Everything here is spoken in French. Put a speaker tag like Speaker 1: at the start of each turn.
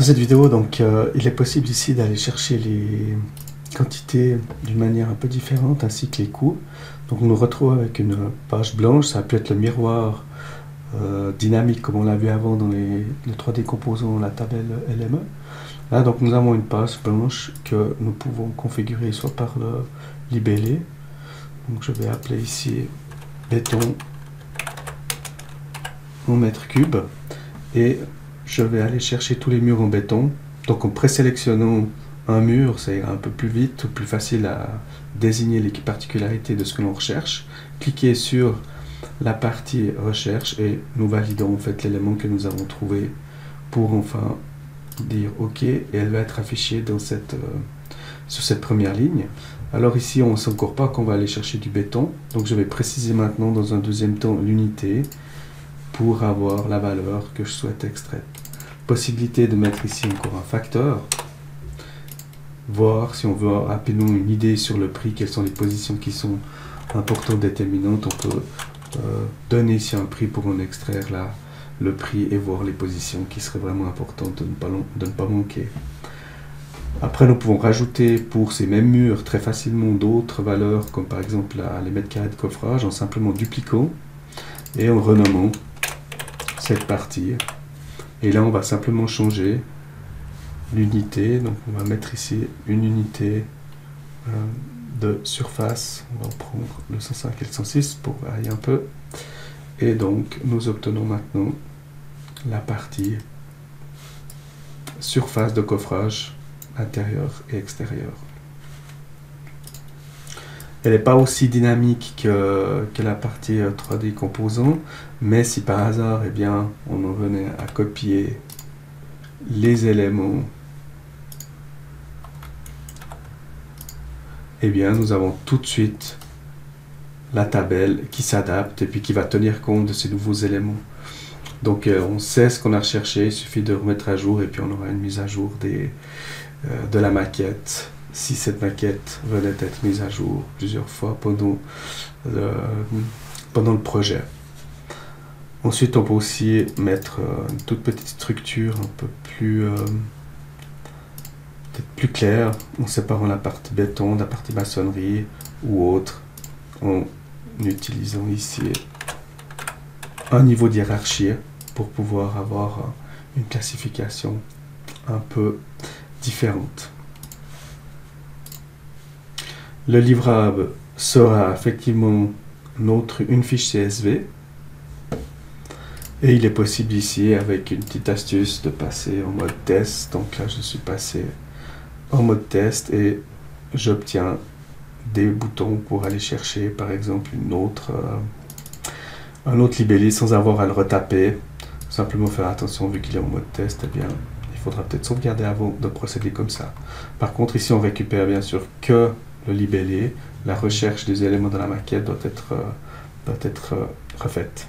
Speaker 1: cette vidéo, donc, il est possible ici d'aller chercher les quantités d'une manière un peu différente, ainsi que les coûts. Donc on nous retrouve avec une page blanche, ça peut être le miroir dynamique comme on l'a vu avant dans le 3D composant, la table LME. Là, donc nous avons une page blanche que nous pouvons configurer soit par le libellé. Donc je vais appeler ici béton en mètres cubes et je vais aller chercher tous les murs en béton. Donc en présélectionnant un mur, ça ira un peu plus vite, ou plus facile à désigner les particularités de ce que l'on recherche. Cliquez sur la partie recherche et nous validons en fait l'élément que nous avons trouvé pour enfin dire OK, et elle va être affichée dans sur cette première ligne. Alors ici on ne sait encore pas qu'on va aller chercher du béton, donc je vais préciser maintenant dans un deuxième temps l'unité pour avoir la valeur que je souhaite extraire. Possibilité de mettre ici encore un facteur, voir si on veut rapidement une idée sur le prix, quelles sont les positions qui sont importantes, déterminantes. On peut donner ici un prix pour en extraire le prix et voir les positions qui seraient vraiment importantes de ne pas manquer. Après, nous pouvons rajouter pour ces mêmes murs très facilement d'autres valeurs, comme par exemple les mètres carrés de coffrage, en simplement dupliquant et en renommant cette partie. Et là, on va simplement changer l'unité. Donc, on va mettre ici une unité de surface. On va prendre le 105 et le 106 pour varier un peu. Et donc, nous obtenons maintenant la partie surface de coffrage intérieur et extérieur. Elle n'est pas aussi dynamique que la partie 3D composant, mais si par hasard, eh bien, on en venait à copier les éléments, eh bien, nous avons tout de suite la tabelle qui s'adapte et puis qui va tenir compte de ces nouveaux éléments. Donc, on sait ce qu'on a recherché, il suffit de remettre à jour et puis on aura une mise à jour de la maquette. Si cette maquette venait d'être mise à jour plusieurs fois pendant le projet. Ensuite, on peut aussi mettre une toute petite structure un peu plus, peut-être plus claire, en séparant la partie béton de la partie maçonnerie ou autre, en utilisant ici un niveau de hiérarchie pour pouvoir avoir une classification un peu différente. Le livrable sera effectivement une fiche CSV et il est possible ici avec une petite astuce de passer en mode test. Donc là je suis passé en mode test et j'obtiens des boutons pour aller chercher par exemple un autre libellé sans avoir à le retaper. Simplement faire attention, vu qu'il est en mode test, eh bien il faudra peut-être sauvegarder avant de procéder comme ça. Par contre ici on récupère bien sûr que le libellé. La recherche des éléments de la maquette doit être refaite.